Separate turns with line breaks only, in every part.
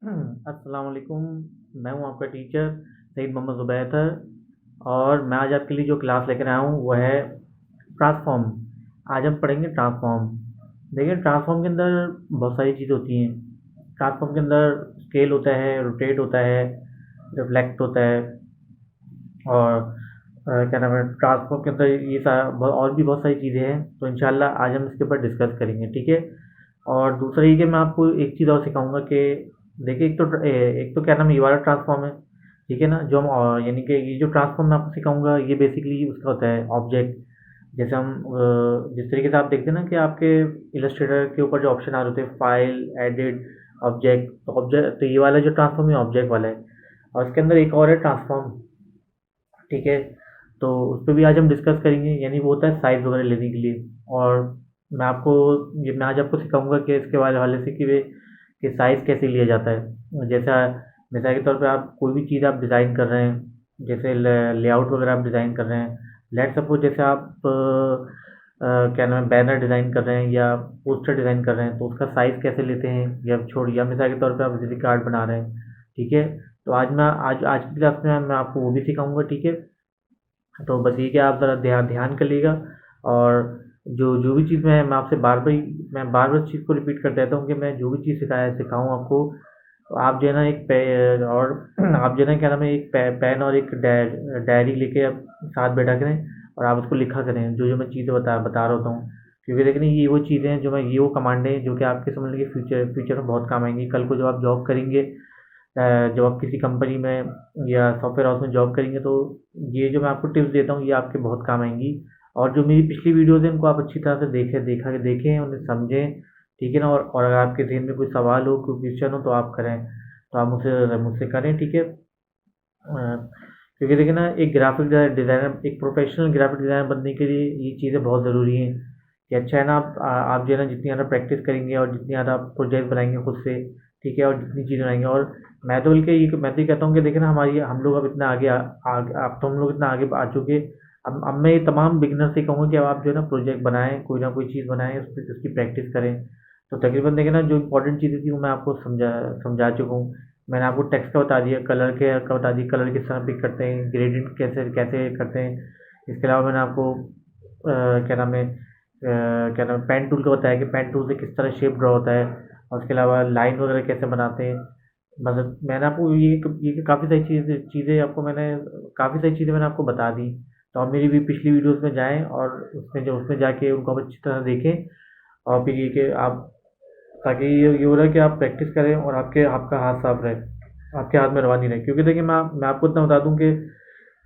अस्सलाम वालेकुम। मैं हूँ आपका टीचर सईद मोहम्मद ज़ुबैर। और मैं आज आपके लिए जो क्लास लेकर आया हूँ वो है ट्रांसफॉर्म। आज हम पढ़ेंगे ट्रांसफॉर्म। देखिए, ट्रांसफॉर्म के अंदर बहुत सारी चीज़ें होती हैं। ट्रांसफॉर्म के अंदर स्केल होता है, रोटेट होता है, रिफ्लेक्ट होता है, और क्या नाम है, ट्रांसफॉर्म के अंदर ये सारा और भी बहुत सारी चीज़ें हैं। तो इंशाल्लाह आज हम इसके ऊपर डिस्कस करेंगे, ठीक है। और दूसरा ये कि मैं आपको एक चीज़ और सिखाऊंगा कि देखिए, एक तो क्या नाम है, ये वाला ट्रांसफॉर्म है, ठीक है ना। जो हम यानी कि ये जो ट्रांसफॉर्म मैं आपको सिखाऊंगा ये बेसिकली उसका होता है ऑब्जेक्ट। जैसे हम जिस तरीके से आप देखते हैं ना कि आपके इलस्ट्रेटर के ऊपर जो ऑप्शन आ रहे होते हैं, फाइल, एडिट, ऑब्जेक्ट, तो ऑब्जेक्ट, तो ये वाला जो ट्रांसफॉर्म है ऑब्जेक्ट वाला है। और इसके अंदर एक और है ट्रांसफॉर्म, ठीक है। तो उस पर भी आज हम डिस्कस करेंगे, यानी वो होता है साइज़ वगैरह लेने के लिए। और मैं आज आपको सिखाऊंगा कि इसके हवाले से कि साइज़ कैसे लिया जाता है। जैसा मिसाल के तौर पे आप कोई भी चीज़ आप डिज़ाइन कर रहे हैं, जैसे लेआउट वगैरह आप डिज़ाइन कर रहे हैं। लेट सपोज जैसे आप क्या नाम है, बैनर डिज़ाइन कर रहे हैं या पोस्टर डिज़ाइन कर रहे हैं, तो उसका साइज़ कैसे लेते हैं, या छोड़िए, या मिसाल के तौर पे आप विजिटिंग कार्ड बना रहे हैं, ठीक है। तो आज की क्लास में मैं आपको वो भी सिखाऊंगा, ठीक है। तो बस ये कि आप ज़रा ध्यान ध्यान कर लीजिएगा। और जो जो भी चीज़ मैं आपसे मैं बार बार चीज़ को रिपीट करता रहता हूँ कि मैं जो भी चीज़ सिखाऊँ आपको, तो आप जो है ना और आप जो है ना क्या नाम है, एक पेन और एक डायरी लेके आप साथ बैठा करें, और आप उसको लिखा करें जो जो मैं चीज़ें बता रहा होता हूँ। क्योंकि देखिए ना, ये वो चीज़ें हैं ये वो कमांडें हैं जो कि आपके समझ लीजिए फ्यूचर में बहुत काम आएंगी। कल को जब आप जॉब करेंगे, जब आप किसी कंपनी में या सॉफ्टवेयर हाउस में जॉब करेंगे, तो ये जो मैं आपको टिप्स देता हूँ ये आपके बहुत काम आएंगी। और जो मेरी पिछली वीडियोज़ हैं उनको आप अच्छी तरह से देखें, उन्हें समझें, ठीक है ना। और अगर आपके ज़हन में कोई सवाल हो, कोई क्वेश्चन हो, तो आप करें, तो आप मुझसे मुझसे करें, ठीक है। क्योंकि देखिए ना, एक ग्राफिक डिज़ाइनर, एक प्रोफेशनल ग्राफिक डिज़ाइनर बनने के लिए ये चीज़ें बहुत ज़रूरी हैं। कि अच्छा है ना, आप जो है ना जितनी ज़्यादा प्रैक्टिस करेंगे और जितनी ज़्यादा आप प्रोजेक्ट बनाएंगे खुद से, ठीक है, और जितनी चीज़ें बनाएंगे। और मैं तो ये कहता हूँ कि देखिए ना, हम लोग अब इतना आगे अब तो हम लोग इतना आगे आ चुके। अब मैं ये तमाम बिगिनर से कहूँगा कि अब आप जो है ना प्रोजेक्ट बनाएं, कोई ना कोई चीज़ बनाएं, उसकी प्रैक्टिस करें। तो तकरीबन देखिए ना, जो इंपॉर्टेंट चीज़ें थी वो मैं आपको समझा चुका हूँ। मैंने आपको टेक्स्ट का बता दिया, का बता दिया, कलर किस तरह पिक करते हैं, ग्रेडियंट कैसे कैसे करते हैं। इसके अलावा मैंने आपको क्या नाम है, पेन टूल का बताया कि पेन टूल से किस तरह शेप ड्रॉ होता है। और उसके अलावा लाइन वगैरह कैसे बनाते हैं। मतलब मैंने आपको ये काफ़ी सारी काफ़ी सारी चीज़ें मैंने आपको बता दी। तो आप मेरी भी पिछली वीडियोस में जाएं और उसमें जाके उनको आप अच्छी तरह देखें। और फिर ये कि आप, ताकि ये हो रहा है कि आप प्रैक्टिस करें और आपका हाथ साफ रहे, आपके हाथ में रवानी रहे। क्योंकि देखिए, मैं आपको इतना बता दूं कि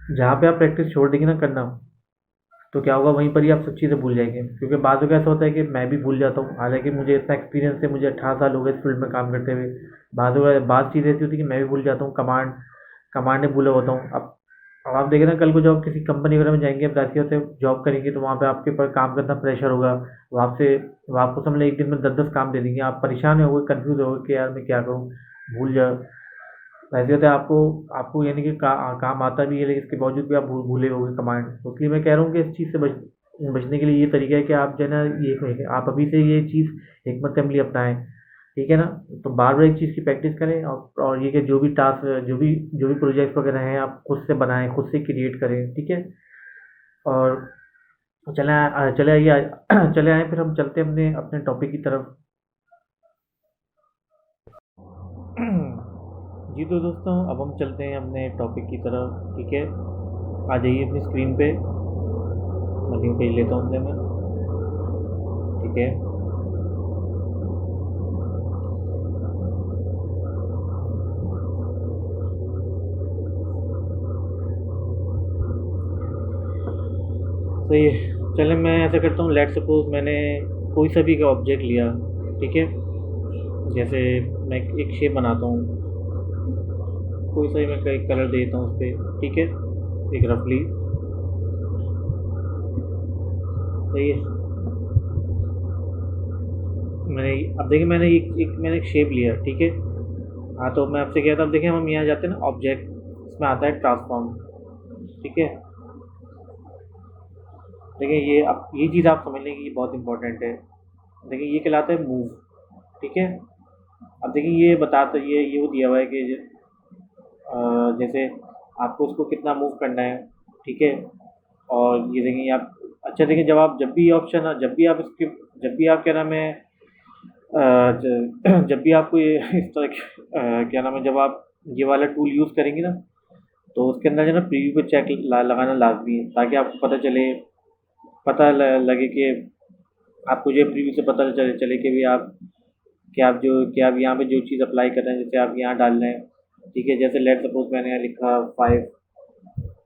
जहाँ पे आप प्रैक्टिस छोड़ देंगे ना करना, तो क्या होगा, वहीं पर ही आप सब चीज़ें भूल जाएंगे। क्योंकि बाद में ऐसा होता है कि मैं भी भूल जाता हूँ, हालांकि मुझे इतना एक्सपीरियंस है, मुझे 18 साल हो गए इस फील्ड में काम करते हुए। बाद चीज़ ऐसी होती है कि मैं भी भूल जाता हूँ, कमांड में भूला होता हूँ। अब आप देखें ना, कल को जब आप किसी कंपनी वगैरह में जाएंगे, आप जाते होते जॉब करेंगे, तो वहाँ पे आपके ऊपर काम करना प्रेशर होगा। वो आपको समझ लें एक दिन में 10-10 काम दे देंगे, आप परेशान होगे, कंफ्यूज होगे कि यार मैं क्या करूँ, भूल जा। वैसे होता है, आपको आपको यानी कि काम आता भी है, लेकिन इसके बावजूद भी आप भूले होगे कमांड। तो इसलिए मैं कह रहा हूँ कि इस चीज़ से बचने के लिए ये तरीका है कि आप जो है ना, ये आप अभी से ये चीज़ हिकमत अमली अपनाएं, ठीक है ना। तो बार बार एक चीज़ की प्रैक्टिस करें, और ये कि जो भी प्रोजेक्ट वगैरह हैं आप खुद से बनाएं, खुद से क्रिएट करें, ठीक है। और चले आइए चले आए, फिर हम चलते हैं अपने अपने टॉपिक की तरफ। जी तो दोस्तों, अब हम चलते हैं अपने टॉपिक की तरफ, ठीक है। आ जाइए अपनी स्क्रीन पे, मैं लिंक भेज लेता हूँ अपने में, ठीक है। तो ये, चले, मैं ऐसा करता हूँ, लेट सपोज मैंने कोई सा भी का ऑब्जेक्ट लिया, ठीक है। जैसे मैं एक शेप बनाता हूँ, कोई सा भी मैं एक कलर देता हूँ उस पर, ठीक है, एक रफली, सही है। मैंने अब देखिए, मैंने एक शेप लिया, ठीक है। हाँ, तो मैं आपसे कह था, अब देखिए हम यहाँ जाते हैं ना ऑब्जेक्ट, इसमें आता है ट्रांसफॉर्म, ठीक है। देखिए, ये चीज़ आप समझ लें कि ये बहुत इंपॉर्टेंट है। देखिए, ये कहलाता है मूव, ठीक है। अब देखिए ये बताता ये वो दिया हुआ है कि जैसे आपको उसको कितना मूव करना है, ठीक है। और ये देखिए आप, अच्छा देखिए जब भी ऑप्शन, जब भी आप क्या नाम है, जब भी आपको ये इस तरह क्या नाम है, जब आप ये वाला टूल यूज़ करेंगे ना, तो उसके अंदर जो है ना प्रीव्यू पे चेक लगाना लाजमी है, ताकि आपको लगे कि आपको जो प्रीव्यू से पता चले कि भी आप कि आप यहाँ पे जो चीज़ अप्लाई कर रहे हैं, जैसे आप यहाँ डाल रहे हैं, ठीक है। जैसे लेट सपोज मैंने यहाँ लिखा 5,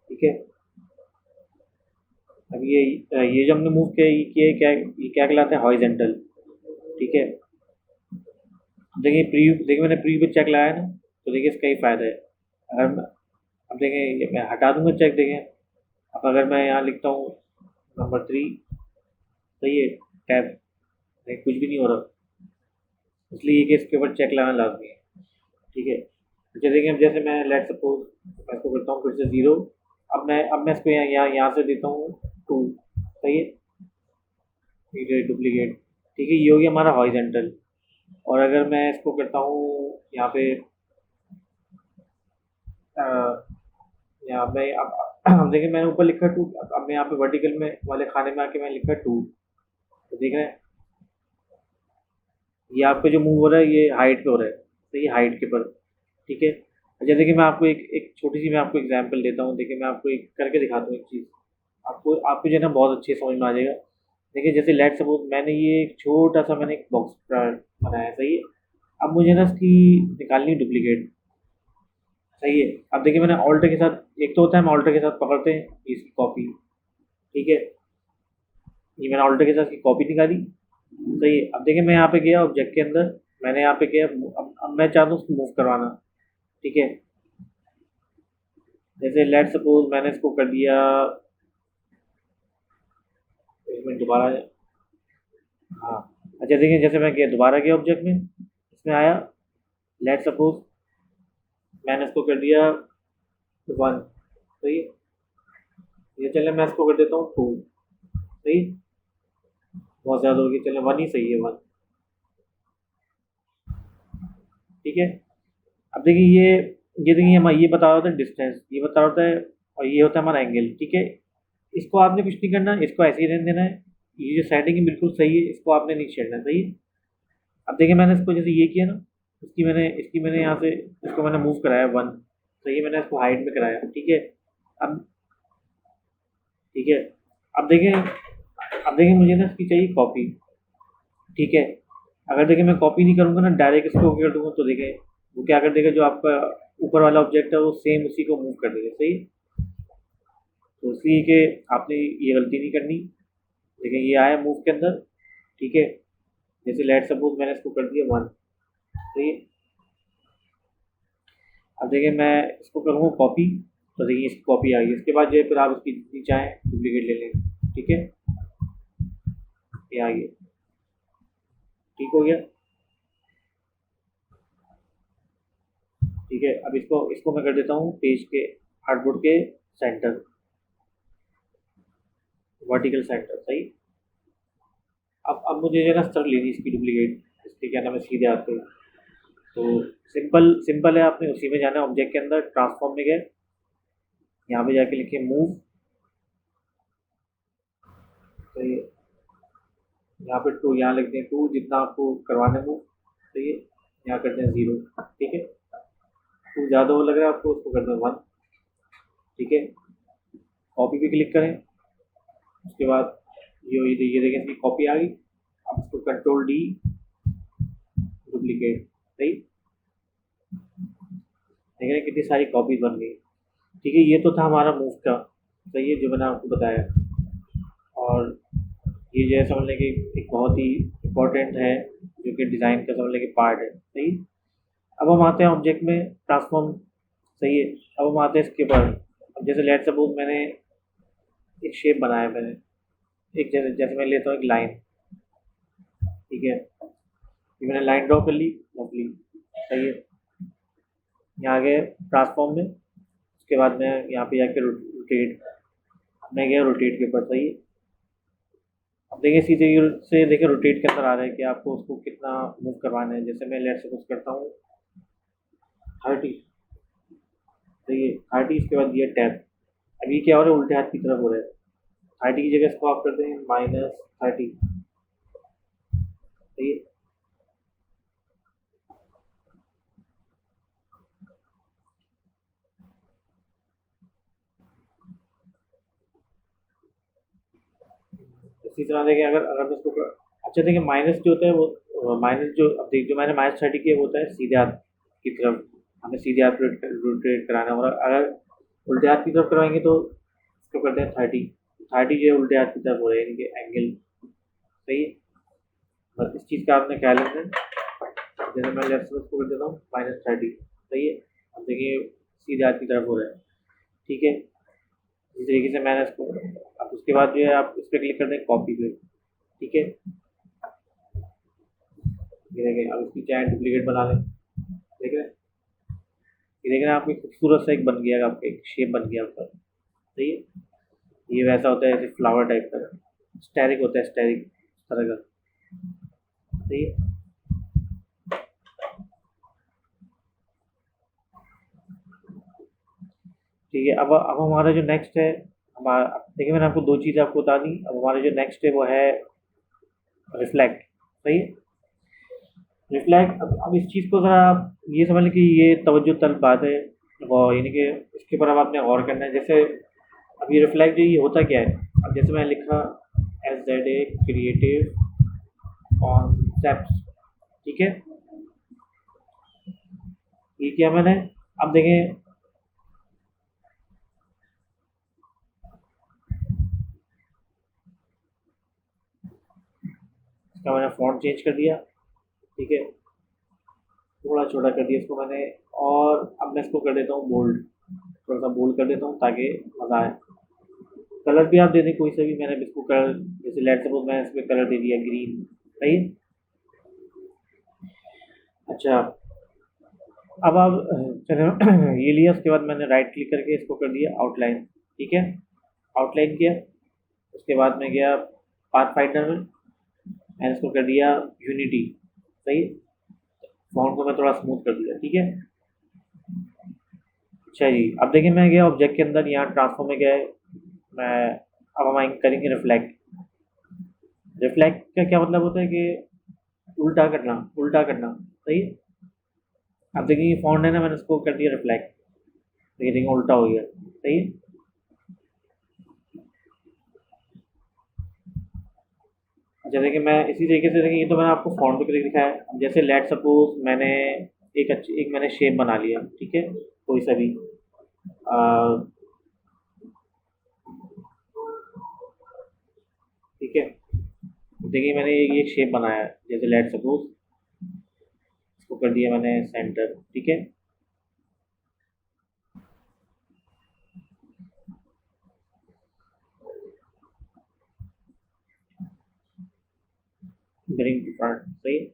ठीक है। अब ये जो हमने मूव किया, ये क्या कहलाता है, हॉरिजॉन्टल, ठीक है। देखिए मैंने प्रीव्यू पे चेक लगाया ना, तो देखिए इसका ही फ़ायदा है। अब देखें, ये मैं हटा दूंगा चेक, देखें। अब अगर मैं यहाँ लिखता हूँ नंबर 3, सही है, टैब, नहीं कुछ भी नहीं हो रहा, इसलिए कि इसके ऊपर चेक लगाना लाजमी है, ठीक है। अच्छा देखिए, अब जैसे मैं लेट सपोज मैं इसको करता हूँ फिर से 0। अब मैं इसको यहाँ से देता हूँ 2, सही है, ये डुप्लीकेट, ठीक है। ये हो गया हमारा हॉरिजॉन्टल। और अगर मैं इसको करता हूँ यहाँ पे, अ, यहाँ पे अब देखिए मैंने ऊपर लिखा 2, अब मैं यहाँ पे वर्टिकल में वाले खाने में आके मैंने लिखा 2, तो देख रहे हैं ये आपका जो मूव हो रहा है ये हाइट पे हो रहा है, तो ये हाइट के पर, ठीक है। अच्छा देखिए मैं आपको एक एक छोटी सी मैं आपको एग्जांपल देता हूँ, देखिए मैं आपको एक करके दिखाता हूँ एक चीज़, आपको आपको जो है ना बहुत अच्छे समझ में आ जाएगा। देखिए जैसे लेट सपोज मैंने ये एक छोटा सा मैंने एक बॉक्स बनाया, सही है। अब मुझे ना इसकी निकालनी डुप्लीकेट, सही है। अब देखिए मैंने ऑल्टर के साथ, एक तो होता है हम ऑल्टर के साथ पकड़ते हैं इसकी कॉपी, ठीक है। ये मैंने ऑल्टर के साथ इसकी कॉपी निकाली, सही है। अब देखिए मैं यहाँ पे गया ऑब्जेक्ट के अंदर, मैंने यहाँ पे किया, अब मैं चाहता हूँ उसको मूव करवाना, ठीक है। जैसे लेट सपोज मैंने इसको कर दिया, एक मिनट दोबारा, हाँ। अच्छा देखिए जैसे मैं गया, दोबारा गया ऑब्जेक्ट में, इसमें आया, लेट सपोज मैंने इसको कर दिया 1, सही है। ये चले मैं इसको कर देता हूँ 2, सही है। बहुत ज़्यादा हो गया, चले 1 ही सही है, 1, ठीक है। अब देखिए ये देखिए हमारा ये बता रहा होता है डिस्टेंस, ये बता रहा होता है, और ये होता है हमारा एंगल, ठीक है। इसको आपने कुछ नहीं करना, इसको ऐसे ही रहने देना है। ये जो सेटिंग है बिल्कुल सही है, इसको आपने नहीं छेड़ना, सही है। अब देखिए मैंने इसको जैसे ये किया ना, इसकी मैंने यहाँ से इसको मैंने मूव कराया 1, सही है। मैंने इसको हाइट में कराया, ठीक है। अब ठीक है, अब देखिए मुझे ना इसकी चाहिए कॉपी, ठीक है। अगर देखिए मैं कॉपी नहीं करूँगा ना, डायरेक्ट इसको कर दूंगा, तो देखिए वो क्या कर देगा, जो आपका ऊपर वाला ऑब्जेक्ट है वो सेम उसी को मूव कर देगा, सही है। तो इसलिए कि आपने ये गलती नहीं करनी। देखिए ये आया मूव के अंदर, ठीक है। जैसे लेट सपोज मैंने इसको कर दिया 1, सही है। अब देखिए मैं इसको करूँगा कॉपी, तो देखिए इसकी कॉपी आ गई। इसके बाद जो है फिर आप इसकी जितनी चाहें डुप्लीकेट ले लें, ठीक है। ये आ गया, ठीक हो गया, ठीक है। अब इसको इसको मैं कर देता हूँ पेज के हार्डबोर्ड के सेंटर, वर्टिकल सेंटर, सही। अब मुझे जो है ना स्तर लेनी इसकी डुप्लीकेट, इसके क्या नाम है सीधे आते हैं। तो सिंपल सिंपल है, आपने उसी में जाना है, ऑब्जेक्ट के अंदर ट्रांसफॉर्म में गए, यहाँ पे जाके लिखिए मूव, तो ये यहाँ पे 2 यहाँ लिखते हैं 2, जितना आपको करवाना है मूव, तो ये यहाँ करते हैं 0, ठीक है। 2 ज़्यादा वो लग रहा है आपको, उसको करते हैं 1, ठीक है। कॉपी पे क्लिक करें, उसके बाद ये देखें इसकी कॉपी आ गई। अब इसको कंट्रोल D, डुप्लीकेट, सही। देख रहे हैं कितनी सारी कॉपीज बन गई, ठीक है। ये तो था हमारा मूव का, सही है, जो मैंने आपको बताया। और ये जो है समझ लें कि एक बहुत ही इम्पोर्टेंट है, जो कि डिज़ाइन का समझ लें कि पार्ट है, सही। अब हम आते हैं ऑब्जेक्ट में ट्रांसफॉर्म, सही है। अब हम आते हैं इसके ऊपर, अब जैसे लेट सपोज मैंने एक शेप बनाया, मैंने एक जैसे जैसे मैं लेता हूँ एक लाइन, ठीक है। ये मैंने लाइन ड्रॉ कर ली, लवली, सही है। यहाँ गए ट्रांसफॉर्म में, उसके बाद मैं यहाँ पे जाके रोटेट, मैं गया रोटेट के ऊपर, सही है। अब देखिए सीधे से देखिए रोटेट के अंदर आ रहा है कि आपको उसको कितना मूव करवाना है। जैसे मैं लेट सपोज करता हूँ 30, देखिए 30, इसके बाद दिया टैप। अब ये क्या हो रहा है, उल्टे हाथ की तरफ हो रहा है। 30 की जगह इसको आप कर दें -30, सही है। इसी तरह देखिए अगर अगर मैं इसको अच्छा देखिए माइनस जो होता है वो माइनस जो अब देखिए जो मैंने -30 किया वो होता है सीधे हाथ की तरफ, हमें सीधे हाथ रोटेट कराना है। और अगर उल्टे हाथ की तरफ करवाएंगे तो इसको करते हैं 30। 30 जो है उल्टे हाथ की तरफ हो रहा है, यानी कि एंगल, सही है। बस इस चीज़ का आपने ख्याल रखना है। जैसे मैं लेफ्ट से उसको कर देता हूँ -30, सही है। अब देखिए सीधे हाथ की तरफ हो रहा है, ठीक है। इसी तरीके से मैंने इसको, अब उसके बाद जो है आप इस पर क्लिक कर दें कॉपी पे, ठीक है। ये देखें अब इसकी चाहे डुप्लीकेट बना लें, देख रहे हैं। ये देख रहे हैं, आपको एक खूबसूरत सा एक बन गया, आपका एक शेप बन गया आपका, सही है। ये वैसा होता है जैसे फ्लावर टाइप का, स्टेरिक होता है, स्टेरिक तरह का, सही है। ठीक है, अब हमारा जो नेक्स्ट है, हमारा देखिए मैंने आपको दो चीज़ें आपको बता दी। अब हमारा जो नेक्स्ट है वो है रिफ्लेक्ट, सही है। रिफ्लेक्ट, अब इस चीज़ को ज़रा आप ये समझ लें कि ये तवज्जो तलब बात है, वो यानी कि इसके ऊपर अब आपने गौर करना है। जैसे अब ये रिफ्लेक्ट जो ये होता क्या है, अब जैसे मैंने लिखा SZA क्रिएटिव कॉन्सेप्ट, ठीक है। ये किया मैंने। अब देखें, इसका मैंने फ़ॉन्ट चेंज कर दिया, ठीक है, थोड़ा छोटा कर दिया इसको मैंने। और अब मैं इसको कर देता हूँ बोल्ड, थोड़ा सा बोल्ड कर देता हूँ ताकि मज़ा आए। कलर भी आप दे दें कोई सा भी, मैंने इसको कलर जैसे लेट सपोज मैंने इसमें कलर दे दिया ग्रीन, सही है। अच्छा, अब आप चलो ये लिया, उसके बाद मैंने राइट क्लिक करके इसको कर दिया आउटलाइन, ठीक है। आउटलाइन किया, उसके बाद मैं गया पाथ फाइंडर में, मैंने इसको कर दिया यूनिटी, सही है। फॉन्ट को मैं थोड़ा स्मूथ कर दिया, ठीक है। अच्छा जी, अब देखिए मैं गया ऑब्जेक्ट के अंदर, यहाँ ट्रांसफॉर्म में गया है मैं। अब हम करेंगे रिफ्लेक्ट। रिफ्लेक्ट का क्या मतलब होता है कि उल्टा करना, उल्टा करना, सही है। अब देखिए ये फॉन्ट है ना, मैंने इसको कर दिया रिफ्लेक्ट, देखिए उल्टा हो गया, सही है। अच्छा देखिए मैं इसी तरीके से, देखिए ये तो मैंने आपको फॉन्ट पे करके दिखाया है। अब जैसे लेट सपोज मैंने एक मैंने शेप बना लिया, ठीक है, कोई सा भी आ, ठीक है। देखिए मैंने ये शेप बनाया है, जैसे लेट सपोज इसको कर दिया मैंने सेंटर, ठीक है। ब्रिंग टू फ्रंट, सही है।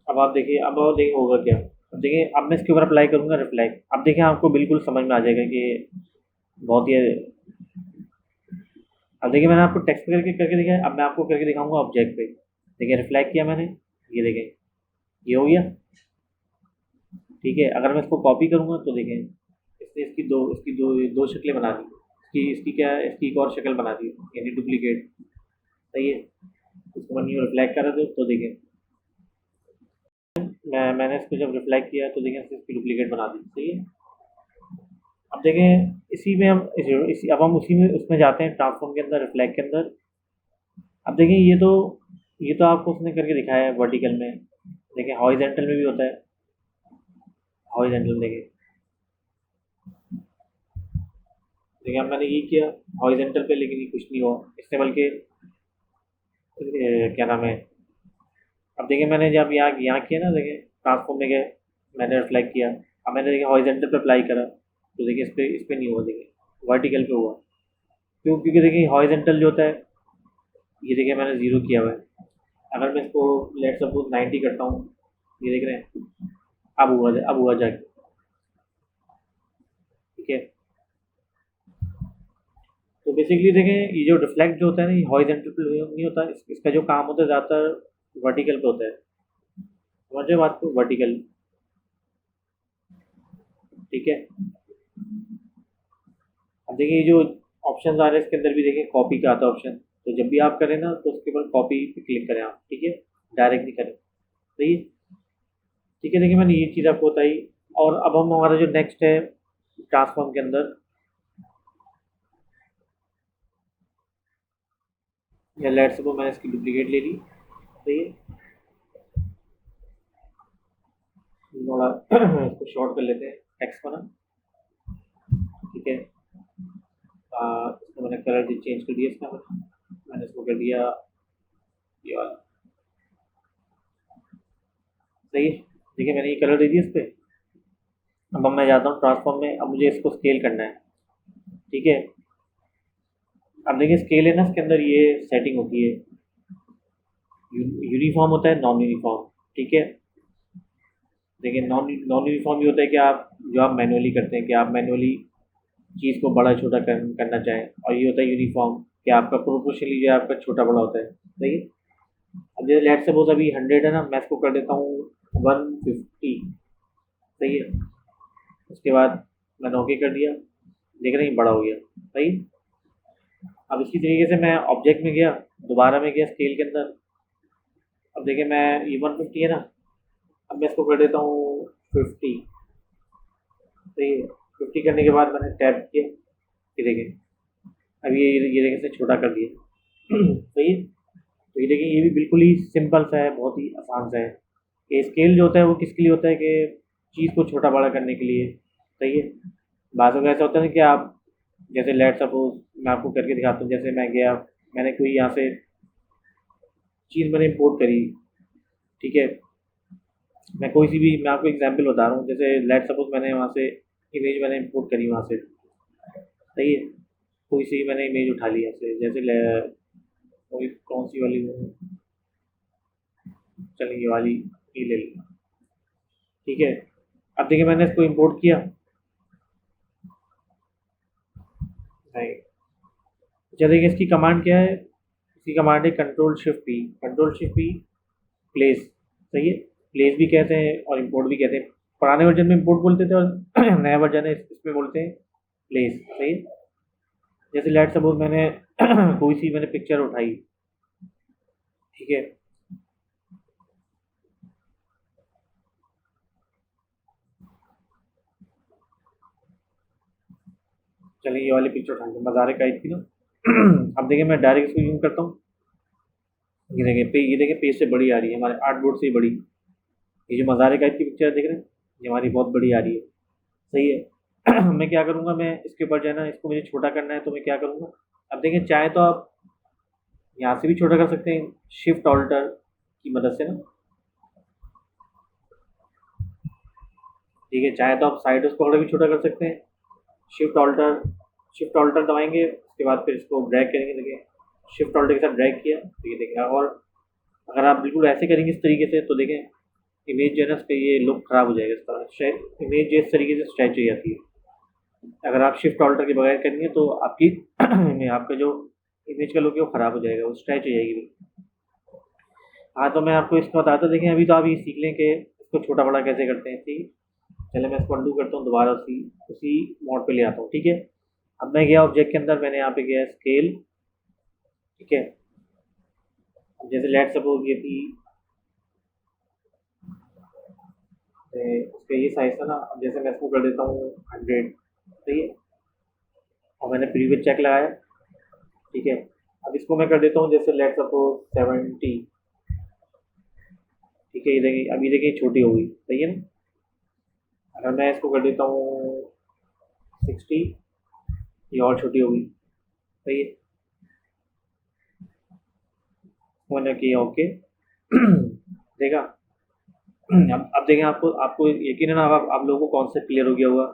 अब आप देखिए, अब और देखिए होगा क्या। अब देखिए अब मैं इसके ऊपर अप्लाई करूंगा रिफ्लेक्ट, अब देखिए आपको बिल्कुल समझ में आ जाएगा कि बहुत ही। अब देखिए मैंने आपको टेक्स्ट पे करके करके दिखाया, अब मैं आपको करके दिखाऊंगा ऑब्जेक्ट पे। देखिए रिफ्लेक्ट किया मैंने, ये देखें, ये हो गया, ठीक है। अगर मैं इसको कॉपी करूंगा तो देखें, इसने इसकी दो शक्लें बना दी। इसकी क्या है, इसकी एक और शक्ल बना दी, यानी डुप्लीकेट, सही है। इसको मैं न्यू रिफ्लेक्ट कर रहा था तो देखें, मैंने इसको जब रिफ्लेक्ट किया तो देखें इसकी डुप्लीकेट बना दी, सही है। अब देखें इसी में हम अब हम उसी में उसमें जाते हैं ट्रांसफॉर्म के अंदर, रिफ्लेक्ट के अंदर। अब देखें ये तो आपको उसने करके दिखाया है वर्टिकल में, देखें हॉरिजॉन्टल में भी होता है। हॉरिजॉन्टल देखें, देखिए अब मैंने ये किया हॉरिजॉन्टल पे, लेकिन ये कुछ नहीं हुआ इससे, बल्कि क्या नाम है। अब देखिए मैंने जब यहाँ किया ना, देखिए ट्रांसफॉर्म में गए, मैंने रिफ्लेक्ट किया। अब मैंने देखिए हॉरिजॉन्टल पे अप्लाई करा तो देखिए इस पे नहीं हुआ, देखिए वर्टिकल पे हुआ। क्यों? क्योंकि देखिए हॉरिजॉन्टल जो होता है, ये देखिए मैंने ज़ीरो किया हुआ है। अगर मैं इसको लेट सपोज 90 करता हूँ, ये देख रहे हैं, अब हुआ जाके, ठीक है। तो बेसिकली देखें, ये जो रिफ्लेक्ट जो होता है ना, ये हॉरिजॉन्टल पे नहीं होता, इसका जो काम होता है ज़्यादातर वर्टिकल पे होता है। समझ रहे बात को, वर्टिकल। ठीक है। अब देखिए ये जो ऑप्शन आ रहे हैं इसके अंदर भी देखिए कॉपी का आता है ऑप्शन। तो जब भी आप करें ना तो उसके ऊपर कॉपी पे क्लिक करें आप, ठीक है, डायरेक्ट नहीं करें। सही है। ठीक है, देखिए मैंने ये चीज़ आपको बताई। और अब हम हमारा जो नेक्स्ट है ट्रांसफॉर्म के अंदर, या लेट्स सपोज मैंने इसकी डुप्लीकेट ले ली। सही है। थोड़ा इसको शॉर्ट कर लेते हैं टेक्स्ट को ना। ठीक है। इसको मैंने कलर चेंज कर दिया, इसका मैंने इसको कर दिया ये वाला। सही है। देखिए मैंने ये कलर दे दिया इस पर। अब मैं जाता हूँ ट्रांसफॉर्म में, अब मुझे इसको स्केल करना है। ठीक है। अब देखिए स्केल है ना, इसके अंदर ये सेटिंग होती है, यूनिफॉर्म होता है, नॉन यूनिफॉर्म। ठीक है। देखिए नॉन नॉन यूनिफॉर्म ये होता है कि आप जो आप मैनुअली करते हैं, कि आप मैनुअली चीज़ को बड़ा छोटा करना चाहें। और ये होता है यूनिफॉर्म, कि आपका प्रोपोर्शनली जो है आपका छोटा बड़ा होता है। सही है। अब जैसे लेट सपोज अभी 100 है ना, मैं इसको कर देता हूँ 150। सही है। उसके बाद मैंने ओके कर दिया, देख रहे हैं ये बड़ा हो गया। सही है? अब इसी तरीके से मैं ऑब्जेक्ट में गया, दोबारा में गया स्केल के अंदर। अब देखिए मैं ये 150 है ना, अब मैं इसको कर देता हूँ 50। तो ये 50 करने के बाद मैंने टैप किया, ये देखिए अब ये देखिए इसे छोटा कर दिया। सही है। तो ये देखिए ये भी बिल्कुल ही सिंपल सा है, बहुत ही आसान सा है। ये स्केल जो होता है वो किसके लिए होता है, कि चीज़ को छोटा बड़ा करने के लिए। सही है। बाज़ों का ऐसा होता है ना कि आप जैसे लेट सपोज मैं आपको करके दिखाता हूँ। जैसे मैं गया, मैंने कोई यहाँ से चीज़ मैंने इम्पोर्ट करी। ठीक है। मैं कोई सी भी, मैं आपको एग्जांपल बता रहा हूँ। जैसे लेट सपोज मैंने वहाँ से इमेज मैंने इंपोर्ट करी वहाँ से। सही है। कोई सी मैंने इमेज उठा ली ऐसे, जैसे कोई कौन सी वाली हो, चलिए ये वाली ही ले ली। ठीक है। अब देखिए मैंने इसको इंपोर्ट किया। नहीं, अच्छा देखिए इसकी कमांड क्या है, इसकी कमांड है control shift P. Control shift P place. सही है। प्लेस भी कहते हैं और इंपोर्ट भी कहते हैं। पुराने वर्जन में इंपोर्ट बोलते थे और नया वर्जन है इसमें बोलते हैं प्लेस। सही है। जैसे लेट सपोज मैंने कोई सी मैंने पिक्चर उठाई। ठीक है। चलिए ये वाली पिक्चर उठाई मज़ारे काइट की ना। अब देखिए मैं डायरेक्ट इसको यूज करता हूँ। ये देखिए पेज से बड़ी आ रही है, हमारे आर्ट बोर्ड से ही बड़ी। ये जो मज़ारे काइट की पिक्चर देख रहे हैं, ये हमारी बहुत बड़ी आ रही है। सही है। मैं क्या करूँगा, मैं इसके ऊपर जो है ना, इसको मुझे छोटा करना है तो मैं क्या करूँगा। अब देखिए चाहे तो आप यहाँ से भी छोटा कर सकते हैं, शिफ्ट ऑल्टर की मदद से ना। ठीक है। चाहे तो आप साइड उसको और भी छोटा कर सकते हैं, शिफ्ट ऑल्टर। शिफ्ट ऑल्टर दबाएंगे, उसके बाद फिर इसको ड्रैग करेंगे। देखिए शिफ्ट ऑल्टर के साथ ड्रैग किया तो ये देखिए। और अगर आप बिल्कुल ऐसे करेंगे इस तरीके से तो देखें इमेज जो है ना, उसका ये लुक खराब हो जाएगा। इस तरह इमेज जो इस तरीके से स्ट्रेच हो जाती है। अगर आप शिफ्ट ऑल्टर के बगैर करेंगे तो आपकी आपका जो इमेज का लुक है वो खराब हो जाएगा, वो स्ट्रेच हो जाएगी। हाँ तो मैं आपको इसको बताता, देखें अभी तो आप ये सीख लें कि इसको छोटा बड़ा कैसे करते हैं। ठीक है। चलिए मैं इसको अंडू करता हूँ, दोबारा उसी उसी मोड पे ले आता हूँ। ठीक है। अब मैं गया ऑब्जेक्ट के अंदर, मैंने यहाँ पे गया स्केल। ठीक है। अब जैसे लेट सपोज ये थी उसका ये साइज था ना, अब जैसे मैं इसको कर देता हूँ 100। सही है। और मैंने प्रीवियस चेक लगाया। ठीक है। अब इसको मैं कर देता हूँ जैसे लेट सपोज 70। ठीक है। ये देखिए अब ये देखिए छोटी हो गई। सही है ना। अगर मैं इसको कर देता हूँ 60, ये और छोटी हो गई। सही है। मैंने किया ओके। देखा। अब देखें, आपको आपको यकीन है ना, अब आप लोगों को कॉन्सेप्ट क्लियर हो गया होगा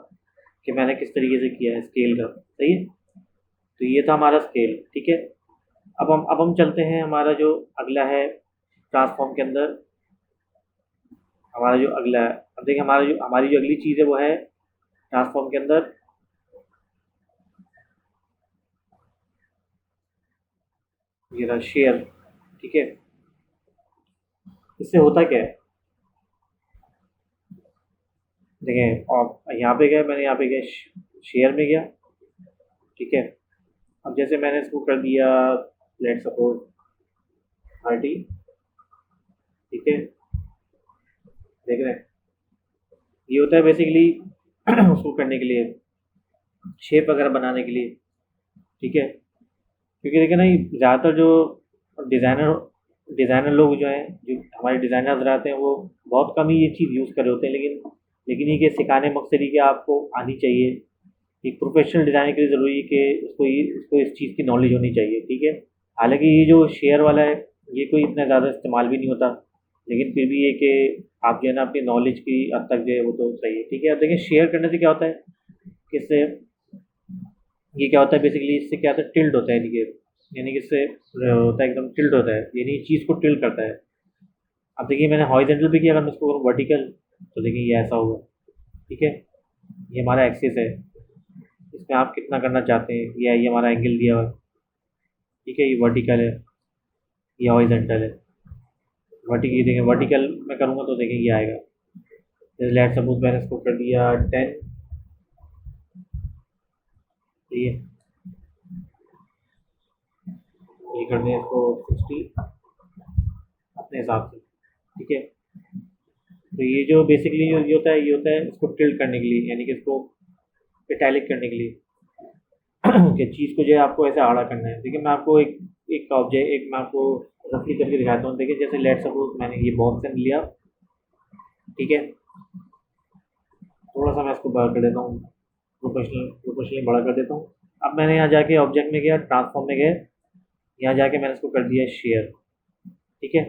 कि मैंने किस तरीके से किया है स्केल का। सही है। तो ये था हमारा स्केल। ठीक है। अब हम चलते हैं हमारा जो अगला है ट्रांसफॉर्म के अंदर। हमारा जो अगला है, अब देखिए हमारी जो अगली चीज़ है वो है ट्रांसफॉर्म के अंदर ये रहा शेयर। ठीक है, इससे होता क्या है, देखें और यहाँ पे गया, मैंने यहाँ पे गया शेयर में गया। ठीक है, अब जैसे मैंने इसको कर दिया लेट सपोज 30। ठीक है, देख रहे हैं, ये होता है बेसिकली उसको करने के लिए, शेप वगैरह बनाने के लिए। ठीक है, क्योंकि देखिए ना, ये ज़्यादातर जो डिज़ाइनर डिज़ाइनर लोग जो हैं, जो हमारे डिज़ाइनर्स रहते हैं, वो बहुत कम ही ये चीज़ यूज़ कर रहे होते हैं, लेकिन ये कि सिखाने मकसद ही कि आपको आनी चाहिए। एक प्रोफेशनल डिज़ाइनर के लिए ज़रूरी है कि उसको इस चीज़ की नॉलेज होनी चाहिए। ठीक है, हालांकि ये जो शेयर वाला है, ये कोई इतना ज़्यादा इस्तेमाल भी नहीं होता, लेकिन फिर भी ये कि आप जो है ना अपनी नॉलेज की हद तक जो है वो तो सही है। ठीक है, अब देखिए शेयर करने से क्या होता है कि इससे ये क्या होता है बेसिकली, इससे क्या होता है, टिल्ट होता है यानी कि इससे होता है एकदम टिल्ट होता है, यानी चीज़ को टिल्ट करता है। अब देखिए मैंने हॉरिजॉन्टल भी किया, अगर मैं इसको करूँ वर्टिकल तो देखिए ये ऐसा होगा। ठीक है, ये हमारा एक्सिस है, इसमें आप कितना करना चाहते हैं, ये हमारा एंगल दिया हुआ है। ठीक है, ये वर्टिकल है, ये हॉरिजॉन्टल है। वर्टिकल देखें, वर्टिकल मैं करूँगा तो देखें ये आएगा। जैसे लेट सपोज मैंने इसको कर दिया 10। ठीक है, ये कर दें इसको 60 अपने हिसाब से। ठीक है, तो ये जो बेसिकली ये होता है, ये होता है इसको टिल्ट करने के लिए, यानी कि इसको इटैलिक करने के लिए कि चीज़ को जो है आपको ऐसे आड़ा करना है। देखिए मैं आपको एक एक ऑब्जेक्ट एक मैं आपको रफली करके दिखाता हूँ। देखिए जैसे लेट सपोज मैंने ये बॉक्स लिया। ठीक है, थोड़ा सा मैं इसको बड़ा कर देता हूँ, प्रोपोर्शनली बड़ा कर देता हूँ। अब मैंने यहाँ जाके ऑब्जेक्ट में गया, ट्रांसफॉर्म में गया, यहाँ जाके मैंने इसको कर दिया शेयर। ठीक है,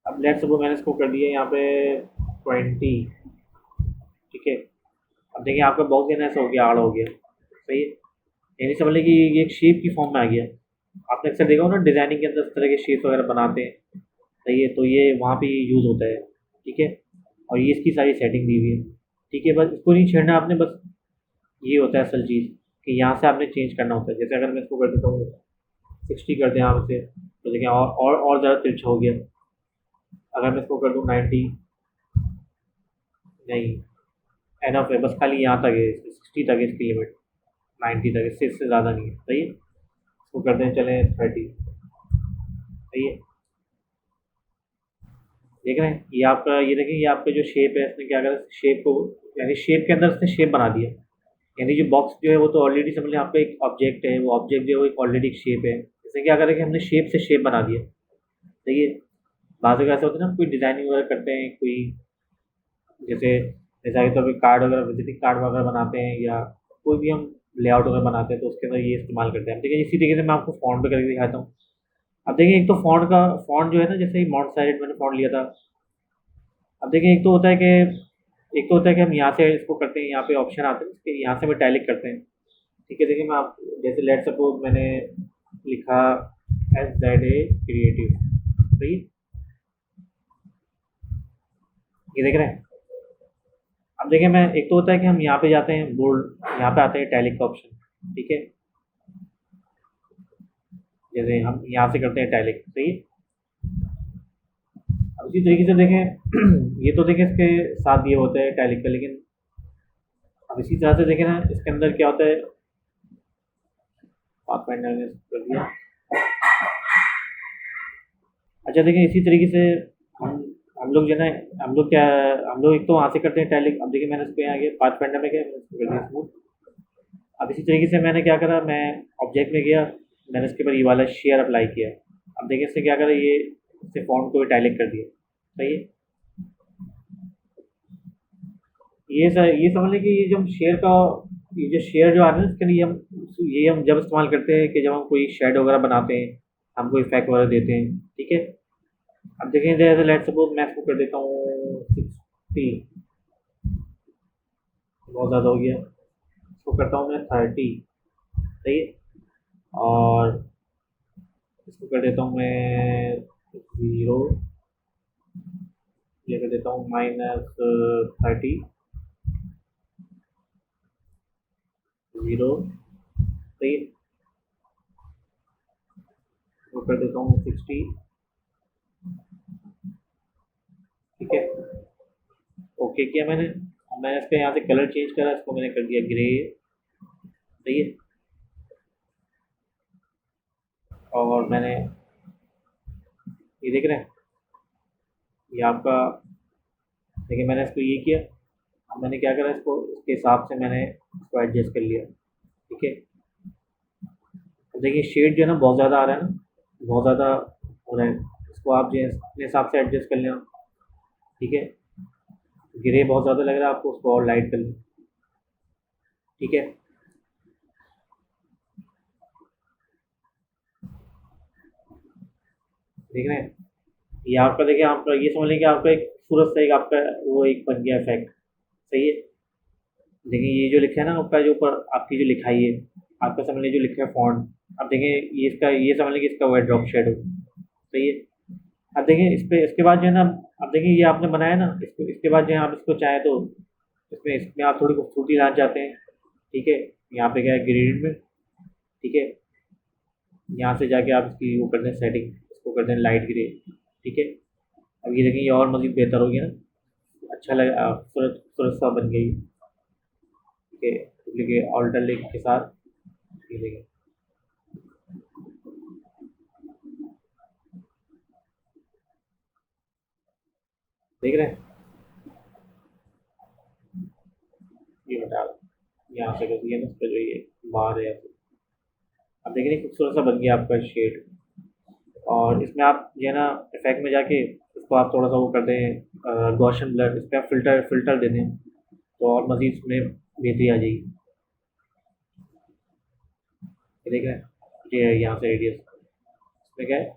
अब लेट सपोज मैंने इसको कर दिया यहाँ पे 20। ठीक है, अब देखिए आपका बॉक्स देना ऐसा हो गया, आड़ा हो गया। सही है, यानी समझ लें कि ये एक शेप की फॉर्म में आ गया। आपने अक्सर देखा हो ना डिज़ाइनिंग के अंदर इस तरह के शेप वगैरह बनाते हैं। सही है, तो ये वहाँ पे यूज़ होता है। ठीक है, और ये इसकी सारी सेटिंग दी हुई है। ठीक है, बस इसको नहीं छेड़ना आपने, बस ये होता है असल चीज़ कि यहाँ से आपने चेंज करना होता है। जैसे अगर मैं इसको कर देता हूँ 60 कर दें यहाँ से, तो देखिए और ज़्यादा तिरछा हो गया। अगर मैं इसको कर दूँ 90, नहीं, एनफ है, बस खाली यहाँ तक है, 60 तक है इसकी लिमिट, 90 तक, इससे ज़्यादा नहीं है। सही है, इसको करते हैं चलें 30। सही है, देख रहे हैं, ये आपका, ये देखिए ये आपका जो शेप है, इसने क्या करा, शेप को, यानी शेप के अंदर इसने शेप बना दिया। यानी जो बॉक्स जो है वो तो ऑलरेडी समझ लें आपका एक ऑब्जेक्ट है, वो ऑब्जेक्ट जो है वो एक ऑलरेडी एक शेप है। इसने क्या करा कि हमने शेप से शेप बना दिया। सही है, बाज़ ऐसा होता है ना, कोई डिज़ाइनिंग वगैरह करते हैं, कोई जैसे जैसे तो कार्ड वगैरह, विजिटिंग कार्ड वगैरह बनाते हैं, या कोई भी हम लेआउट वगैरह बनाते हैं, तो उसके अंदर ये इस्तेमाल करते हैं हम। ठीक है, इसी तरीके से मैं आपको फ़ॉन्ट पे करके दिखाता हूँ। अब देखिए एक तो फ़ॉन्ट जो है ना, जैसे ही माउंट साइड मैंने फ़ॉन्ट लिया था। अब देखिए एक तो होता है कि हम यहाँ से इसको करते हैं, यहाँ पे ऑप्शन आते हैं कि यहाँ से हम इटैलिक करते हैं। ठीक है, देखिए मैं आप जैसे लेट सपोज मैंने लिखा SZA क्रिएटिव। सही है, ये देख रहे हैं। अब देखिए मैं, एक तो होता है कि हम यहाँ पे जाते हैं बोल्ड, यहाँ पे आते हैं इटैलिक का ऑप्शन। ठीक है, जैसे हम यहाँ से करते हैं इटैलिक। सही है, अब इसी तरीके से देखें ये तो देखें इसके साथ ये होता है इटैलिक का, लेकिन अब इसी तरह से देखें ना, इसके अंदर क्या होता है, पाथफाइंडर ने कर दिया। अच्छा देखिए इसी तरीके से हम हम लोग जो है ना, हम लोग एक तो वहाँ से करते हैं टैलिक। अब देखिए मैंने इसको यहाँ गया पाथफाइंडर में गया, मैंने इसको कर दिया स्मूथ। अब इसी तरीके से मैंने क्या करा, मैं ऑब्जेक्ट में गया, मैंने इसके ऊपर ये वाला शेयर अप्लाई किया। अब देखिए इससे क्या करा, ये इससे फॉन्ट को टैलिक कर दिया। सही है, ये समझ लें कि ये जो हम शेयर का, ये जो शेयर जो आ रहा है ना, इसके लिए हम जब इस्तेमाल करते हैं कि जब हम कोई शेड वगैरह बनाते हैं, हम कोई इफेक्ट वगैरह देते हैं। ठीक है, अब देखें जैसे लेट सपोज मैं इसको कर देता हूँ 60, बहुत ज़्यादा हो गया, इसको करता हूँ मैं 30। सही है, और इसको कर देता हूँ मैं 0, ये कर देता हूँ -30, 0। सही है, इसको कर देता हूँ 60। ठीक है, ओके किया मैंने। अब मैंने इसका यहाँ से कलर चेंज करा, इसको मैंने कर दिया ग्रे। सही है, और मैंने ये देख रहे हैं, ये आपका देखिए मैंने इसको ये किया। अब मैंने क्या करा, इसको इसके हिसाब से मैंने इसको एडजस्ट कर लिया। ठीक है, अब देखिए शेड जो है ना बहुत ज़्यादा आ रहा है ना, बहुत ज़्यादा हो रहा है। इसको आप जो है अपने हिसाब से एडजस्ट कर लेना। ठीक है, ग्रे बहुत ज़्यादा लग रहा है आपको, उसको और लाइट कर लें। ठीक है, देख रहे हैं, ये आपका देखिए, आपका ये समझ लें कि आपका एक खूबसूरत सा एक आपका वो एक बन गया इफेक्ट। सही है, देखिए ये जो लिखा है ना आपका, जो ऊपर आपकी जो लिखाई है, आपका समझ लीजिए जो लिखा है फॉन्ट। अब देखें ये इसका, ये समझ लें कि इसका वो है ड्रॉप शेडो। सही है, अब देखिए इस पे, इसके बाद जो है ना, अब देखिए ये आपने बनाया ना, इसको इसके बाद जो है आप इसको चाहें तो इसमें इसमें आप थोड़ी खूबसूरती ला चाहते हैं। ठीक है, यहाँ पे क्या है ग्रेडियंट में। ठीक है, यहाँ से जाके आप इसकी वो कर दें सेटिंग, इसको कर दें लाइट ग्रे। ठीक है, अब ये देखिए ये और मज़ीद बेहतर हो गया ना, अच्छा लगा, खूबसूरत खूबसूरत सा बन गई। ठीक है, डुप्लीकेट ऑल्टर लिंक के साथ ये देखिए, देख रहे हैं, ये हटा दो, यहाँ से कर दिया ना, इस पर जो ये बाहर है। अब देखिए खूबसूरत सा बन गया आपका शेड। और इसमें आप जो है ना इफेक्ट में जाके इसको आप थोड़ा सा वो कर दें गॉशन ब्लर, इस पर आप फिल्टर फिल्टर दे दें, तो और मज़ीद इसमें बेहतरी आ जाएगी। ये देख रहे हैं, ये यहाँ से रेडियस इसमें क्या है,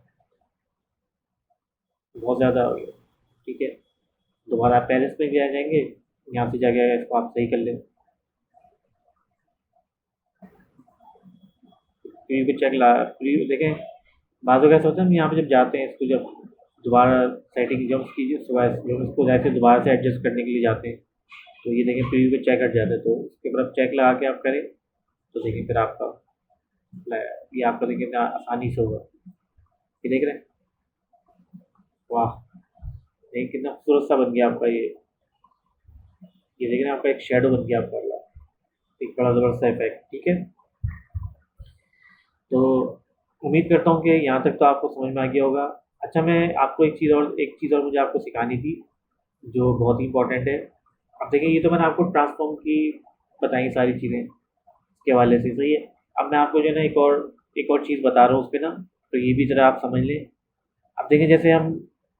बहुत ज़्यादा हो गया। ठीक है, दोबारा आप पैलेस में भी आ जाएंगे, यहाँ से जाके इसको आप सही कर लें। प्रीव्यू पे चेक ला, प्रीव्यू देखें, बाज़ कैसा होता है, हम यहाँ पे जब जाते हैं इसको, जब दोबारा सेटिंग जब उसकी सुबह जब उसको जैसे दोबारा से एडजस्ट करने के लिए जाते हैं, तो ये देखें प्रीव्यू पे चेक हट जाता है, तो उसके ऊपर आप चेक लगा के आप करें, तो देखिए फिर आपका ये आपका देखिए ना आसानी से होगा। ये देख रहे हैं, वाह, देखिए कितना खूबसूरत सा बन गया आपका ये देख रहे हैं, आपका एक शेडो बन गया आपका वाला, एक बड़ा ज़बरदस्त इफेक्ट। ठीक है, तो उम्मीद करता हूँ कि यहाँ तक तो आपको समझ में आ गया होगा। अच्छा, मैं आपको एक चीज़ और मुझे आपको सिखानी थी, जो बहुत ही इंपॉर्टेंट है। अब देखिए ये तो मैंने आपको ट्रांसफॉर्म की बताई सारी चीज़ें इसके हवाले से। सही है, अब मैं आपको जो है ना एक और चीज़ बता रहा हूँ उस पर ना, तो ये भी ज़रा आप समझ लें। अब देखिए जैसे हम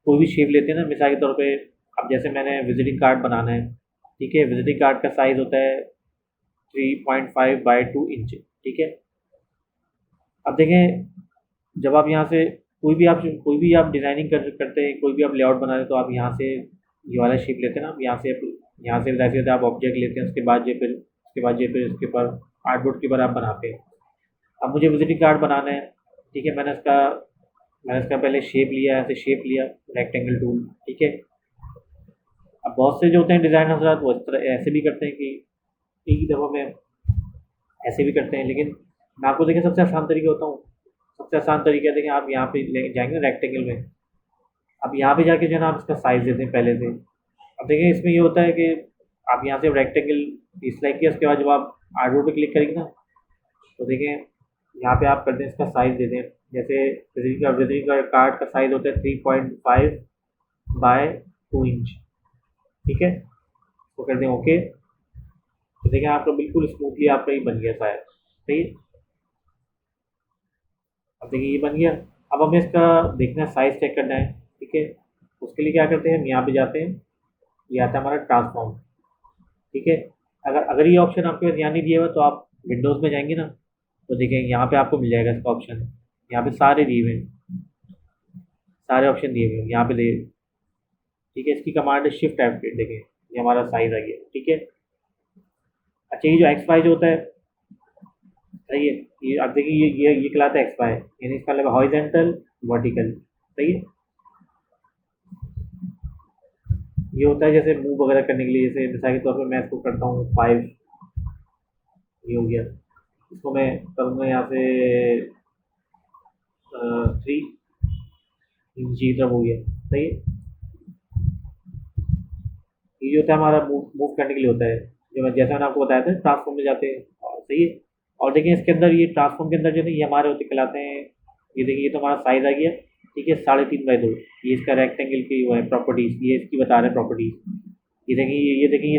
कोई भी शेप लेते हैं ना, मिसाल के तौर पे, अब जैसे मैंने विजिटिंग कार्ड बनाना है। ठीक है, विजिटिंग कार्ड का साइज़ होता है 3.5 बाई 2 इंच। ठीक है, अब देखें जब आप यहाँ से कोई भी आप डिज़ाइनिंग करते हैं, कोई भी आप लेआउट बना रहे हैं, तो आप यहाँ से ये वाला शेप लेते हैं ना, आप यहाँ से जैसे आप ऑब्जेक्ट लेते हैं, उसके बाद जो फिर उसके ऊपर आर्टबोर्ड के ऊपर आप बनाते हैं। अब मुझे विजिटिंग कार्ड बनाना है। ठीक है, मैंने इसका पहले शेप लिया, ऐसे शेप लिया, रेक्टेंगल टूल। ठीक है, अब बहुत से जो होते हैं डिज़ाइन हजरात, वो इस तरह ऐसे भी करते हैं कि एक ही दफ़ा में ऐसे भी करते हैं, लेकिन मैं आपको देखिए सबसे आसान तरीका बताऊँ। सबसे आसान तरीका देखें, आप यहाँ पे ले जाएंगे रेक्टेंगल में, अब यहाँ पे जाके जो है ना आप इसका साइज़ देते हैं पहले से। अब देखिए इसमें ये होता है कि आप यहाँ से रेक्टेंगल सिलेक्ट किया, उसके बाद जब आप आर्डर पे क्लिक करेंगे ना, तो देखें यहाँ पे आप कर दें इसका साइज़ दे दें। जैसे विजिटिंग कार्ड का साइज़ होता है 3.5 बाय 2 इंच। ठीक है, तो कर दें ओके, तो देखें आपका बिल्कुल स्मूथली आपका ये बन गया शायद। सही है, अब देखिए ये बन गया। अब हमें इसका देखना है, साइज़ चेक करना है। ठीक है, उसके लिए क्या करते हैं, हम यहाँ पे जाते हैं, ये आता है हमारा ट्रांसफॉर्म। ठीक है, अगर अगर ये ऑप्शन आपके पास यहाँ नहीं दिया हुआ, तो आप विंडोज़ में जाएंगे ना, तो देखें यहाँ पे आपको मिल जाएगा इसका ऑप्शन। यहाँ पे सारे दिए हुए हैं, सारे ऑप्शन दिए हुए हैं यहाँ पे दे। ठीक है, इसकी कमांड है शिफ्ट F8। देखें ये हमारा साइज़ आ गया। ठीक है, अच्छा ये जो एक्स वाई जो होता है, सही है, ये आप देखिए ये कहलाता है एक्स वाई, यानी इसका मतलब हॉरिजॉन्टल, वर्टिकल। सही है, ये होता है जैसे मूव वगैरह करने के लिए, जैसे मिसाल के तौर पर मैं इसको करता हूँ 5, ये हो गया। इसको मैं करूँगा यहाँ से थ्री, जी तरफ हो गया। सही है। ये जो होता है हमारा मूव मूव करने के लिए होता है, जो मैं जैसा मैंने आपको बताया था ट्रांसफॉर्म में जाते हैं। और सही है। और देखिए इसके अंदर ये ट्रांसफॉर्म के अंदर जो है ये हमारे होते कहलाते हैं। ये देखिए ये तो हमारा साइज आ गया। ठीक है, 3.5 बाई 2। ये इसका रेक्टेंगल की वो है प्रॉपर्टीज, ये इसकी बता रहे हैं प्रॉपर्टीज। ये देखिए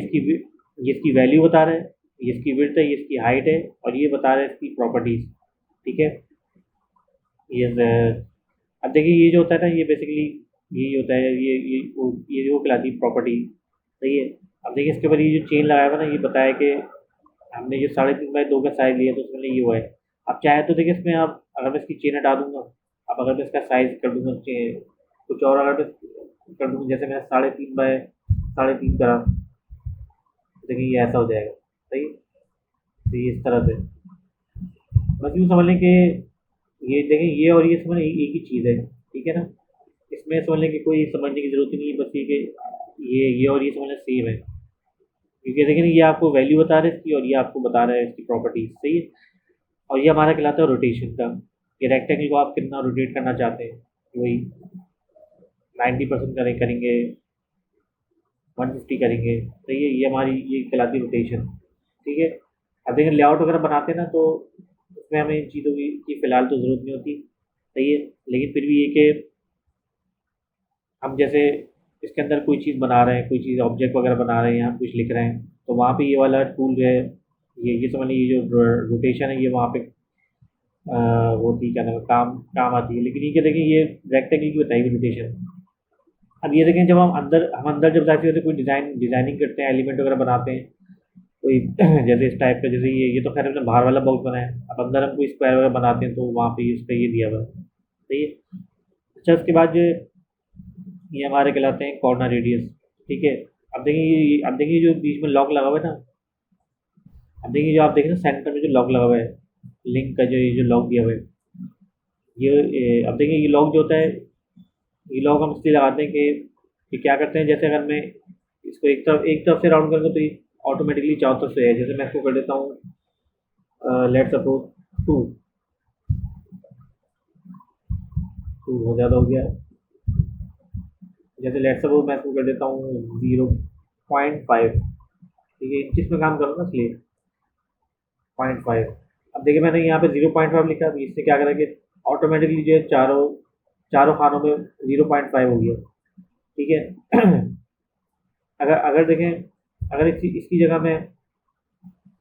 ये इसकी वैल्यू बता रहा है, ये इसकी विड्थ है, ये इसकी हाइट है, और ये बता रहा है इसकी प्रॉपर्टीज। ठीक है। ये अब देखिए ये जो होता है ना ये बेसिकली यही होता है, ये जो कहलाती है प्रॉपर्टी। सही है। अब देखिए इसके ऊपर ये जो चेन लगाया हुआ है ना, ये बताया कि हमने जो 3.5 बाई 2 का साइज लिया तो उसमें ये हुआ है। अब चाहे तो देखिए इसमें आप अगर मैं इसकी चेन हटा दूंगा, अब अगर मैं इसका साइज कर दूंगा कुछ और अगर मैं कर दूंगा, जैसे मैंने 3.5 बाई 3.5 करा, तो देखिए ये ऐसा हो जाएगा। सही है? तो ये इस तरह से बस यूँ समझ लें कि ये देखें ये और ये समझ एक ही चीज़ है। ठीक है ना। इसमें समझ लें कि कोई समझने की ज़रूरत ही नहीं है, बस ये कि ये और ये समझ लें सेम है। क्योंकि देखिए ना ये आपको वैल्यू बता रहा है इसकी, और ये आपको बता रहा है इसकी प्रॉपर्टीज। सही है। और ये हमारा कहलाता है रोटेशन का। ये रेक्टेंगल को आप कितना रोटेट करना चाहते हैं, वही 90% करेंगे, 150 करेंगे। सही है। ये हमारी ये कहलाती है रोटेशन। ठीक है। अब देखिए लेआउट वगैरह बनाते हैं ना, तो उसमें हमें इन चीज़ों की फ़िलहाल तो ज़रूरत नहीं होती। सही है। लेकिन फिर भी ये कि हम जैसे इसके अंदर कोई चीज़ बना रहे हैं, कोई चीज़ ऑब्जेक्ट वगैरह बना रहे हैं या कुछ लिख रहे हैं, तो वहाँ पे ये वाला टूल जो है, ये समझ लीजिए ये जो रोटेशन है ये वहाँ पे होती क्या नाम है, काम काम आती है। लेकिन ये क्या देखिए ये रेक्टेंगल की बताई हुई रोटेशन। अब ये देखें जब हम अंदर जब जाते हैं कोई डिज़ाइनिंग करते हैं, एलिमेंट वगैरह बनाते हैं कोई जैसे इस टाइप का, जैसे ये तो खैर हमने बाहर वाला बॉक्स बनाया है। अब अंदर हम कोई स्क्वायर वगैरह बनाते हैं तो वहाँ पे इस पर ये दिया हुआ है। सही है। अच्छा उसके बाद जो ये हमारे कहलाते हैं कॉर्नर रेडियस। ठीक है। अब देखिए जो बीच में लॉक लगा हुआ है ना, अब देखिए जो आप देखें ना सेंटर में जो लॉक लगा हुआ है, लिंक का जो ये जो लॉक दिया हुआ है, अब देखिए ये लॉक जो होता है, ये लॉक हम इसलिए लगाते हैं कि क्या करते हैं, जैसे अगर मैं इसको एक तरफ से राउंड करूँगा तो ये ऑटोमेटिकली चारों तरफ से है। जैसे मैं इसको कर देता हूँ लेट सपोज 2, बहुत ज़्यादा हो गया। जैसे लेट सपोज मैं इसको कर देता हूँ 0.5। ठीक है, इंचिस में काम करूँगा इसलिए 0.5। अब देखिए मैंने यहाँ पे 0.5 लिखा, तो इससे क्या करा कि ऑटोमेटिकली जो है चारों चारों खानों में 0.5 हो गया। ठीक है। अगर अगर देखें अगर इसकी जगह में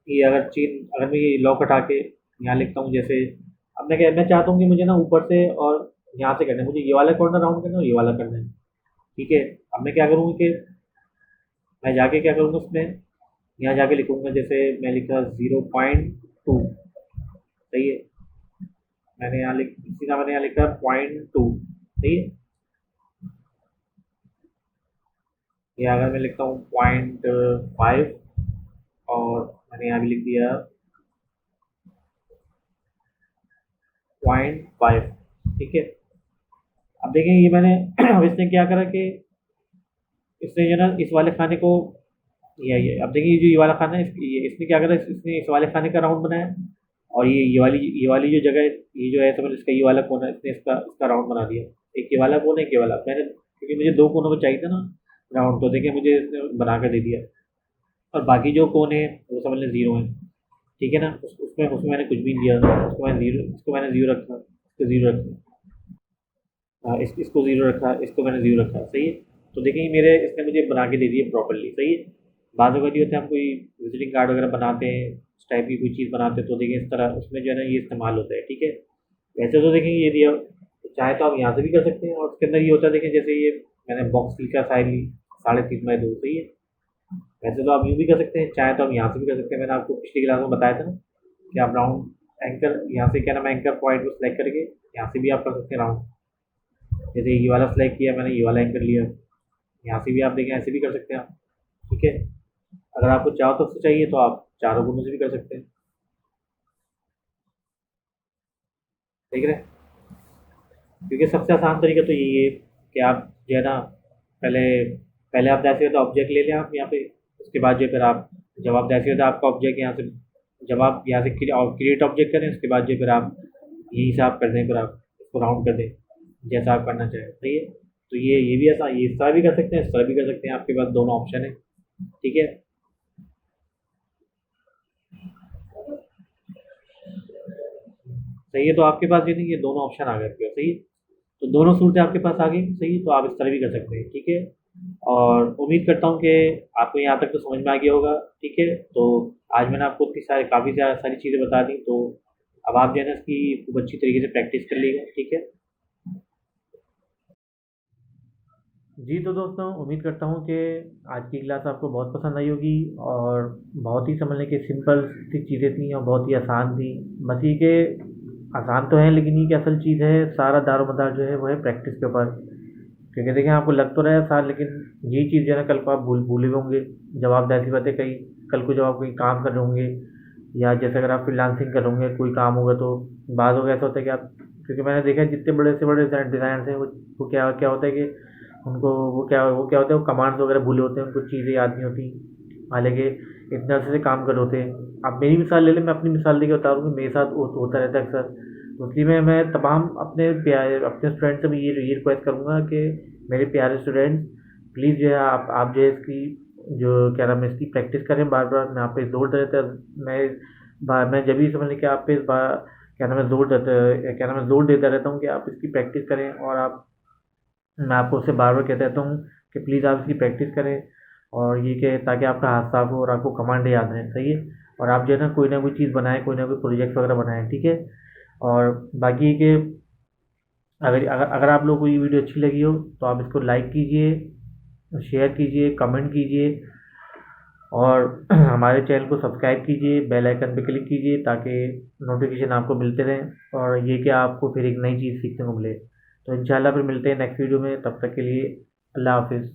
ये अगर मैं ये लॉक हटा के यहाँ लिखता हूँ, जैसे अब मैं चाहता हूँ कि मुझे ना ऊपर से और यहाँ से करना है, मुझे ये वाला कॉर्नर राउंड करना है और ये वाला करना है। ठीक है। अब मैं क्या करूँगा कि मैं जाके क्या करूँगा उसमें, यहाँ जाके लिखूँगा, जैसे मैं लिखा 0.2। सही है। मैंने यहाँ लिखा 0.2। सही है। या अगर मैं लिखता हूँ 0.5, और मैंने यहाँ भी लिख दिया 0.5। ठीक है। अब देखें ये मैंने अब इसने क्या करा कि इसने जो ना इस वाले खाने को, ये अब देखिए जो ये वाला खाना है इसने क्या करा, इसने इस वाले खाने का राउंड बनाया, और ये वाली जो जगह ये जो है समझ इसका ये वाला कोना इसने इसका इसका राउंड बना दिया। एक ये वाला कोना, एक ये वाला, मैंने क्योंकि मुझे दो कोनों को चाहिए था ना राउंड, तो देखिए मुझे इसने बना कर दे दिया। और बाकी जो कोने हैं वो समझ लें ज़ीरो हैं। ठीक है ना। उसमें उसमें मैंने कुछ भी नहीं दिया, इसको मैंने ज़ीरो रखा, इसको ज़ीरो रखा। हाँ, इसको ज़ीरो रखा, इसको मैंने ज़ीरो रखा। सही है। तो देखिए मेरे इसने मुझे बना के दे दिए प्रॉपर्ली। सही है। बाद में ये होता है हम कोई विजिटिंग कार्ड वगैरह बनाते हैं, इस टाइप की कोई चीज़ बनाते हैं, तो देखिए इस तरह उसमें जो है ना ये इस्तेमाल होता है। ठीक है। वैसे तो देखेंगे ये दिया, तो चाहे तो आप यहाँ से भी कर सकते हैं, और उसके अंदर ये होता है देखें जैसे ये मैंने बॉक्स लिखा साइड ली 3.5 बाई 2। सही है। वैसे तो आप यूँ भी कर सकते हैं, चाहे तो आप यहाँ से भी कर सकते हैं। मैंने आपको पिछली क्लास में बताया था ना कि आप राउंड एंकर यहाँ से क्या नाम है एंकर पॉइंट को सेलेक्ट करके यहाँ से भी आप कर सकते हैं राउंड। जैसे ये वाला सेलेक्ट किया मैंने, ये वाला एंकर लिया, यहाँ से भी आप देखें ऐसे भी कर सकते हैं आप। ठीक है। अगर आपको चारों तरफ से चाहिए तो आप चारों कोनों से भी कर सकते हैं। ठीक है। क्योंकि सबसे आसान तरीका तो यही है कि आप जो है ना पहले पहले आप जैसे तो ऑब्जेक्ट ले लें आप यहाँ पे, उसके बाद जो फिर आप जब आप जैसे होता है आपका ऑब्जेक्ट यहाँ से, जब आप यहाँ से क्रिएट ऑब्जेक्ट करें उसके बाद जो फिर आप यहीं से आप कर दें, फिर आप उसको राउंड कर दें, जैसा आप करना चाहें। सही है। तो ये भी ऐसा, ये इस तरह भी कर सकते हैं, इस तरह भी कर सकते हैं, आपके पास दोनों ऑप्शन है। ठीक है। सही है। तो आपके पास ये दोनों ऑप्शन आ गए आपके पास। सही है। तो दोनों सूरतें आपके पास आ गई। सही है। तो आप इस तरह भी कर सकते हैं। ठीक है। और उम्मीद करता हूँ कि आपको यहाँ तक तो समझ में आ गया होगा। ठीक है। तो आज मैंने आपको काफ़ी सारी चीज़ें बता दी। तो अब आप जो है ना इसकी खूब अच्छी तरीके से प्रैक्टिस कर लीजिए। ठीक है। जी तो दोस्तों, उम्मीद करता हूँ कि आज की क्लास आपको बहुत पसंद आई होगी, और बहुत ही समझने की सिंपल सी चीज़ें थी और बहुत ही आसान थी। बस ये कि आसान तो है, लेकिन ये कि असल चीज़ है, सारा दारोमदार जो है वो है प्रैक्टिस के ऊपर। क्योंकि देखिए, आपको लग तो रहा है आसान, लेकिन ये चीज़ जो है ना, कल को आप भूले हुए होंगे। जब आप ऐसी बातें कहीं, कल को जब आप कोई काम कर रहे होंगे, या जैसे अगर आप फ्रीलांसिंग कर रहे होंगे, कोई काम होगा, तो बाद में ऐसा होता है कि आप, क्योंकि मैंने देखा है जितने बड़े से बड़े डिज़ाइनर्स हैं, वो क्या क्या होता है कि उनको, वो क्या होता है, वो कमांड्स वगैरह भूले होते हैं, उनको चीज़ें याद नहीं होती। हालांकि इतने अरसे से काम कर रहे होते हैं। आप मेरी मिसाल ले लें, मैं अपनी मिसाल लेके बता रहा हूँ कि मेरे साथ होता रहता है अक्सर। तो इसलिए मैं तमाम अपने प्यारे अपने स्टूडेंट से भी ये रिक्वेस्ट करूँगा कि मेरे प्यारे स्टूडेंट्स, प्लीज़ जो है आप जो है इसकी, जो क्या नाम है, इसकी प्रैक्टिस करें बार बार। मैं आप पे जोर देता मैं मैं जब भी समझ कि आप पे इस बार क्या नाम है जोर देता क्या नाम है जोर देता रहता हूँ कि आप इसकी प्रैक्टिस करें। और आप मैं आपको उससे बार बार कहता रहता हूँ कि प्लीज़ आप इसकी प्रैक्टिस करें, और ये कि ताकि आपका हाथ साफ हो और आपको कमांड याद रहें। सही है। और आप जो है ना कोई चीज़ बनाएं, कोई ना कोई प्रोजेक्ट वगैरह बनाएं। ठीक है। और बाकी ये कि अगर अगर अगर आप लोगों को ये वीडियो अच्छी लगी हो, तो आप इसको लाइक कीजिए, शेयर कीजिए, कमेंट कीजिए, और हमारे चैनल को सब्सक्राइब कीजिए, बेल आइकन पे क्लिक कीजिए, ताकि नोटिफिकेशन आपको मिलते रहें, और ये कि आपको फिर एक नई चीज़ सीखने को मिले। तो इंशाल्लाह फिर मिलते हैं नेक्स्ट वीडियो में। तब तक के लिए अल्लाह हाफिज़।